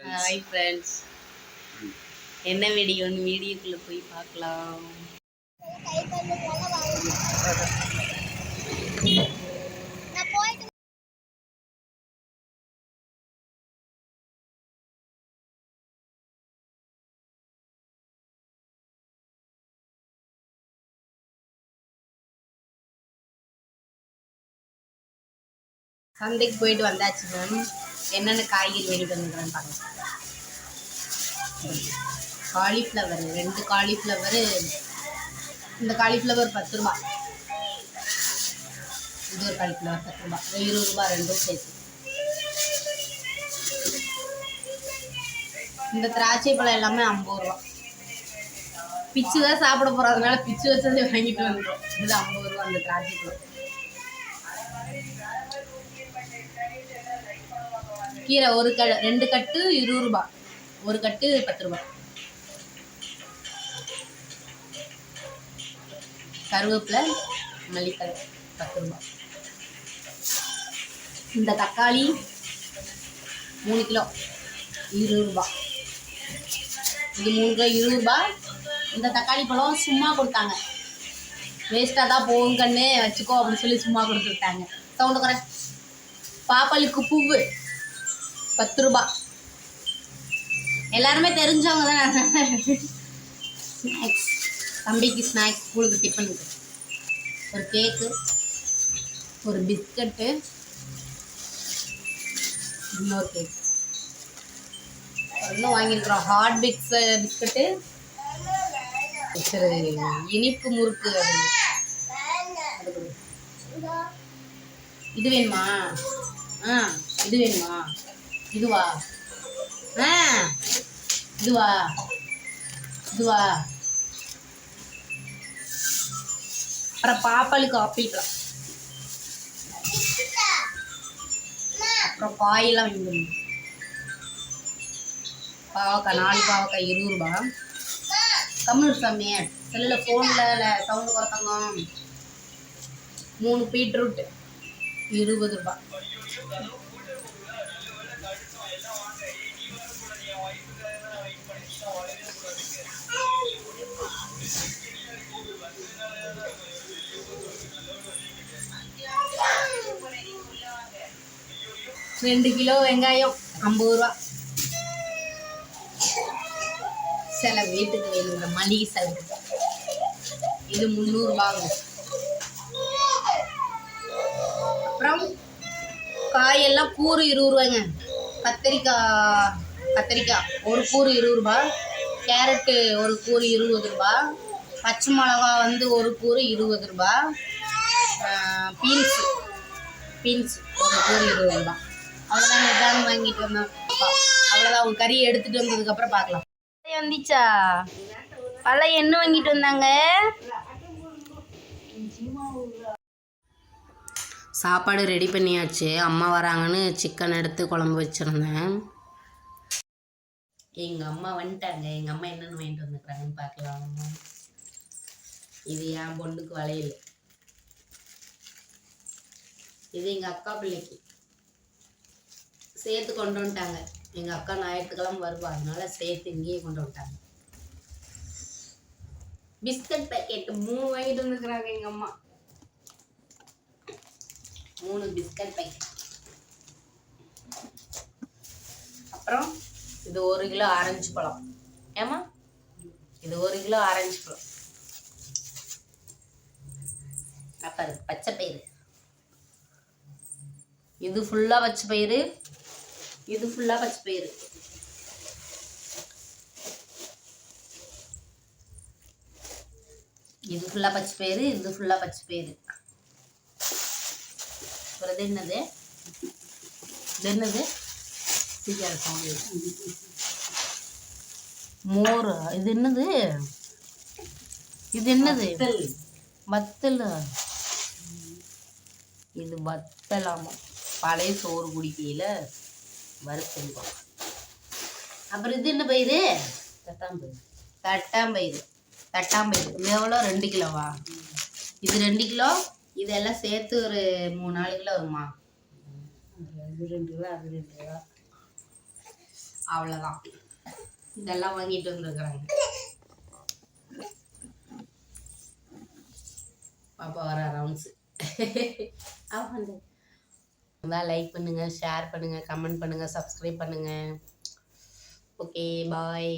Hi friends, என்ன வீடியோன்னு வீடியோக்குள்ளே போய் பார்க்கலாம். சந்தைக்கு போயிட்டு வந்தாச்சு மேம். என்னென்ன காய்கறி வாங்கிட்டு வந்துக்கிறேன்னு பார்க்கலாம். Cauliflower 2 cauliflower. இந்த காலிஃப்ளவர் 10 ரூபா. இது ஒரு காலிஃப்ளவர் 10 ரூபா. 20 ரூபா ரெண்டும் சேர்த்து. இந்த திராட்சை பழம் எல்லாமே 50 ரூபா. பிச்சு தான் சாப்பிட போகிறோம், அதனால பிச்சு வச்சதே வாங்கிட்டு வந்துடும். இது 50 ரூபா அந்த திராட்சை பழம். கீரை 2 கட்டு 20 ரூபா, 1 கட்டு 10 ரூபா. கருவேப்பிலை, மல்லித்தழை 10 ரூபா. இந்த தக்காளி 3 கிலோ 20 ரூபா. இது 3 கிலோ 20 ரூபா. இந்த தக்காளி பழம் சும்மா கொடுத்தாங்க, வேஸ்ட்டாக தான் போகும் கண்ணு வச்சுக்கோ அப்படின்னு சொல்லி சும்மா கொடுத்து விட்டாங்க. சவுண்டு குறை. பாப்பாளுக்கு பூவு 10 ரூபா. எல்லாருமே தெரிஞ்சவங்க தான். ஸ்நாக்ஸ், தம்பிக்கு ஸ்நாக்ஸ், ஸ்கூலுக்கு டிஃபனுக்கு ஒரு கேக்கு, ஒரு பிஸ்கட்டு, இன்னொரு கேக் இன்னும் வாங்கியிருக்கிறோம். ஹாட் பிக்ஸ் பிஸ்கட்டு, இனிப்பு முறுக்கு. இது வேணுமா? இது வேணுமா? இதுவா? இதுவா? இதுவா? அப்புறம் பாப்பாளுக்கு ஆப்பிள் பழம். அப்புறம் காயெல்லாம் வாங்கிக்கணும். பாவக்காய் 4 பாவக்காய் 20 ரூபா. கம்யூனிஸ்ட் சாமிய செல்லில் ஃபோனில் சவுண்டு குறைத்தாங்க. 3 பீட்ரூட் 20 ரூபா. ரெண்டு கிலோ வெங்காயம் 50 ரூபா. சில வீட்டுக்கு வேணுங்கிற மளிகை செலவு. இது 300 ரூபா. அப்புறம் காயெல்லாம் கூறு 20 ரூபாய்ங்க. கத்திரிக்காய் ஒரு கூறு 20 ரூபா. கேரட்டு ஒரு கூறு 20 ரூபா. பச்சை மிளகா ஒரு கூறு 20 ரூபா. பீன்ஸ் ஒரு கூறு 20 ரூபா. அவ்வளோதான். இதான் வாங்கிட்டு வந்தோம். அவ்வளோதான். அவங்க கறியை எடுத்துகிட்டு வந்ததுக்கப்புறம் பார்க்கலாம். வந்துச்சா பழைய என்ன வாங்கிட்டு வந்தாங்க? சாப்பாடு ரெடி பண்ணியாச்சு. அம்மா வராங்கன்னு சிக்கன் எடுத்து குழம்பு வச்சுருந்தேன். எங்கள் அம்மா வந்துட்டாங்க. எங்கள் அம்மா என்னென்னு வாங்கிட்டு வந்துக்கிறாங்கன்னு பார்க்கலாம். இது என் பொண்ணுக்கு வளையல். இது எங்கள் அக்கா பிள்ளைக்கு சேர்த்து கொண்டு வந்துட்டாங்க. எங்கள் அக்கா ஞாயிற்றுக்கிழமை வருவா, அதனால சேர்த்து இங்கேயே கொண்டு வந்துட்டாங்க. பிஸ்கட் பேக்கெட்டு 3 வாங்கிட்டு வந்துக்கிறாங்க எங்கள் அம்மா. 3 பிஸ்கட் பேக்கெட். அப்புறம் இது 1 கிலோ ஆரஞ்சு பழம். ஏமா இது 1 கிலோ ஆரஞ்சு பழம். அப்புறம் பச்சை பயிறு. இது ஃபுல்லாக பச்சை பயிறு. இது ஃபுல்லாக பச்சை பயிறு. இது ஃபுல்லாக பச்சை பயிறு. இது ஃபுல்லாக பச்சை பயிறு. அப்புறம் இது என்னது மோர். இது என்னது வத்தல். இது வத்தலாமா? பழைய சோறு குடிக்கையில் வறுத்துருக்கோம். அப்புறம் இது என்ன பயிறு? தட்டாம்பயிறு. இது எவ்வளோ? 2 கிலோவா? இது 2 கிலோ. இதெல்லாம் சேர்த்து ஒரு 3-4 கிலோ வருமா? அது 2 கிலோ. அது 2 கிலோ. அவ்வளோதான். இதெல்லாம் வாங்கிட்டு வந்துருக்குறாங்க. பாப்பா வர ரவுண்ட்ஸு. லைக் பண்ணுங்கள், ஷேர் பண்ணுங்கள், கமெண்ட் பண்ணுங்கள், சப்ஸ்கிரைப் பண்ணுங்கள். Okay bye.